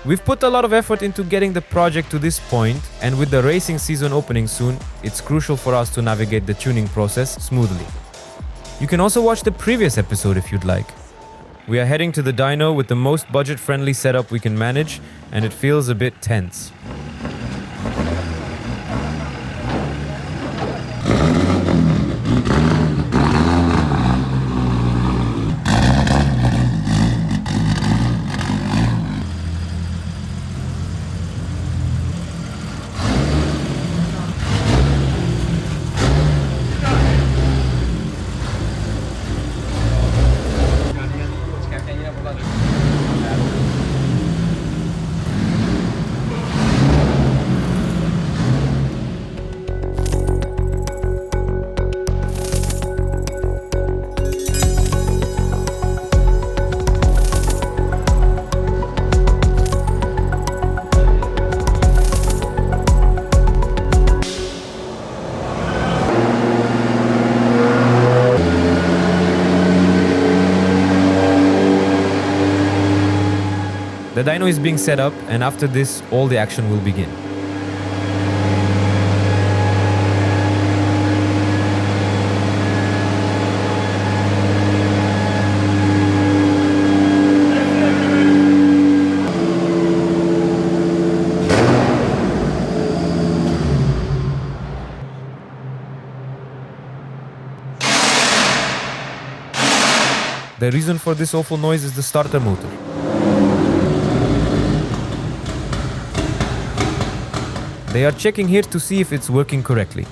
We've put a lot of effort into getting the project to this point, and with the racing season opening soon, it's crucial for us to navigate the tuning process smoothly. You can also watch the previous episode if you'd like. We are heading to the dyno with the most budget-friendly setup we can manage, and it feels a bit tense. The dyno is being set up, and after this, all the action will begin. The reason for this awful noise is the starter motor. They are checking here to see if it's working correctly.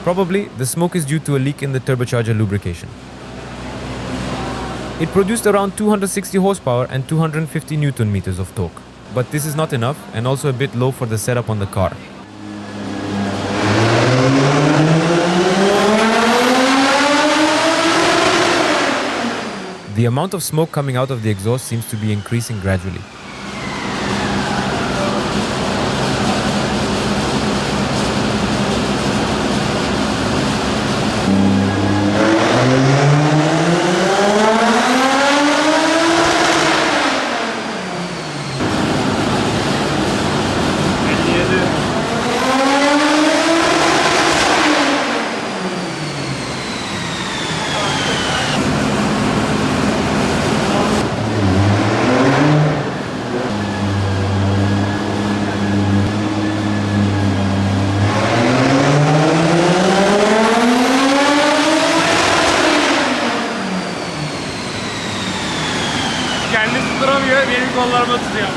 Probably, the smoke is due to a leak in the turbocharger lubrication. It produced around 260 horsepower and 250 Newton meters of torque. But this is not enough, and also a bit low for the setup on the car. The amount of smoke coming out of the exhaust seems to be increasing gradually. Kendisi duramıyor, benim kollarıma tutuyor.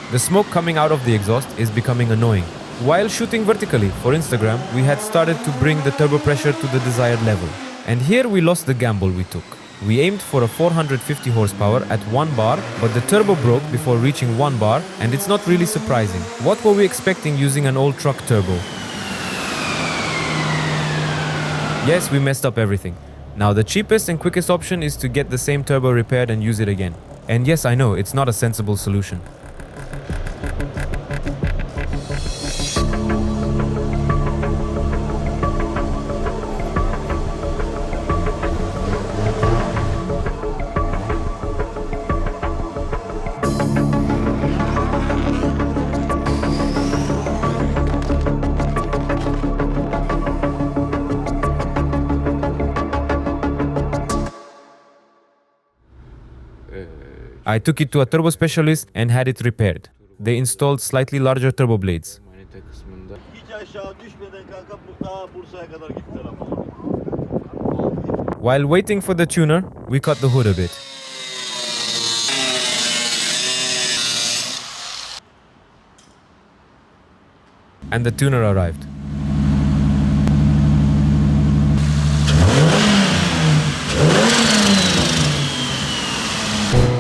The smoke coming out of the exhaust is becoming annoying. While shooting vertically for Instagram, we had started to bring the turbo pressure to the desired level. And here we lost the gamble we took. We aimed for a 450 horsepower at 1 bar, but the turbo broke before reaching 1 bar, and it's not really surprising. What were we expecting using an old truck turbo? Yes, we messed up everything. Now the cheapest and quickest option is to get the same turbo repaired and use it again. And yes, I know, it's not a sensible solution. I took it to a turbo specialist and had it repaired. They installed slightly larger turbo blades. Hiç aşağı düşmeden kanka daha Bursa'ya kadar gittiler ama. While waiting for the tuner, we cut the hood a bit. And the tuner arrived.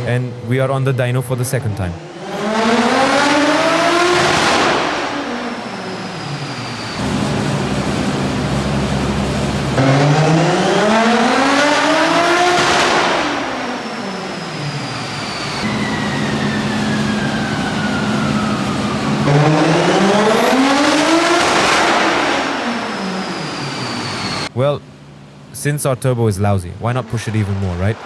And we are on the dyno for the second time. Well, since our turbo is lousy, why not push it even more, right?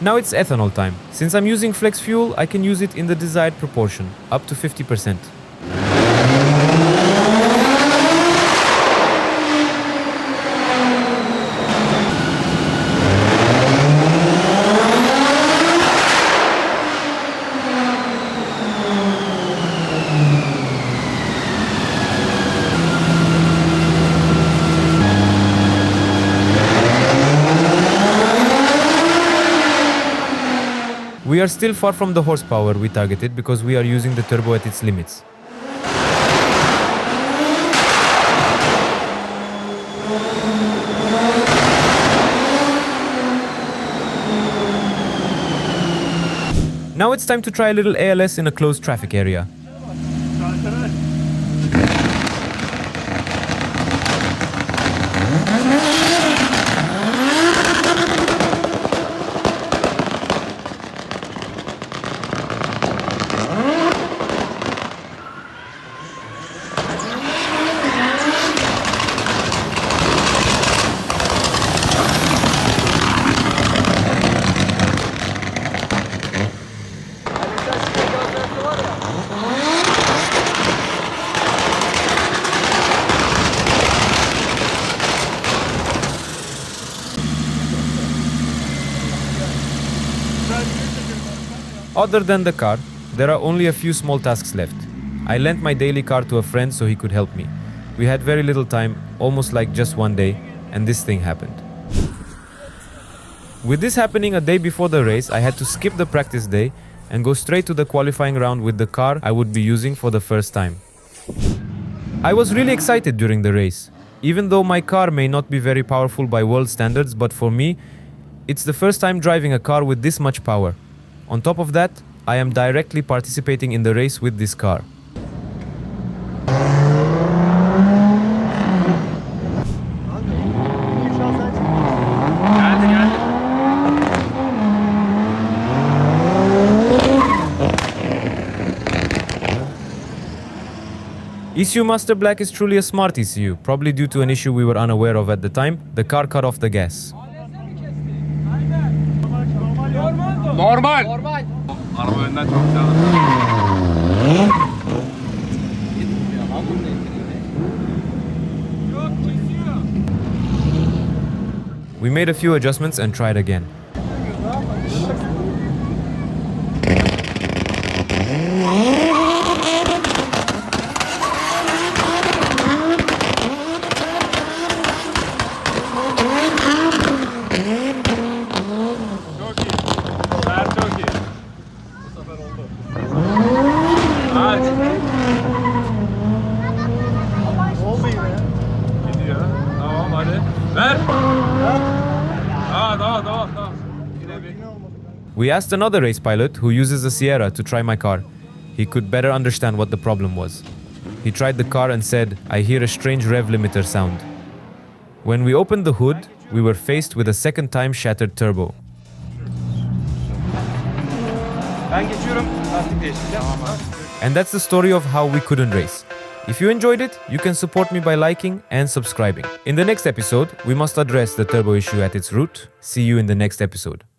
Now it's ethanol time. Since I'm using flex fuel, I can use it in the desired proportion, up to 50%. We are still far from the horsepower we targeted because we are using the turbo at its limits. Now it's time to try a little ALS in a closed traffic area. Other than the car, there are only a few small tasks left. I lent my daily car to a friend so he could help me. We had very little time, almost like just one day, and this thing happened. With this happening a day before the race, I had to skip the practice day and go straight to the qualifying round with the car I would be using for the first time. I was really excited during the race, even though my car may not be very powerful by world standards, but for me, it's the first time driving a car with this much power. On top of that, I am directly participating in the race with this car. ECU Master Black is truly a smart ECU, probably due to an issue we were unaware of at the time. The car cut off the gas. Normal. Araba önden çok güzel. We made a few adjustments and tried again. Çok iyi. Çok iyi. Bu sefer oldu. Ver. Tamam. We asked another race pilot who uses a Sierra to try my car. He could better understand what the problem was. He tried the car and said, "I hear a strange rev limiter sound." When we opened the hood, we were faced with a second time shattered turbo. Ben geçiyorum. Lastik değiştireceğim. And that's the story of how we couldn't race. If you enjoyed it, you can support me by liking and subscribing. In the next episode, we must address the turbo issue at its root. See you in the next episode.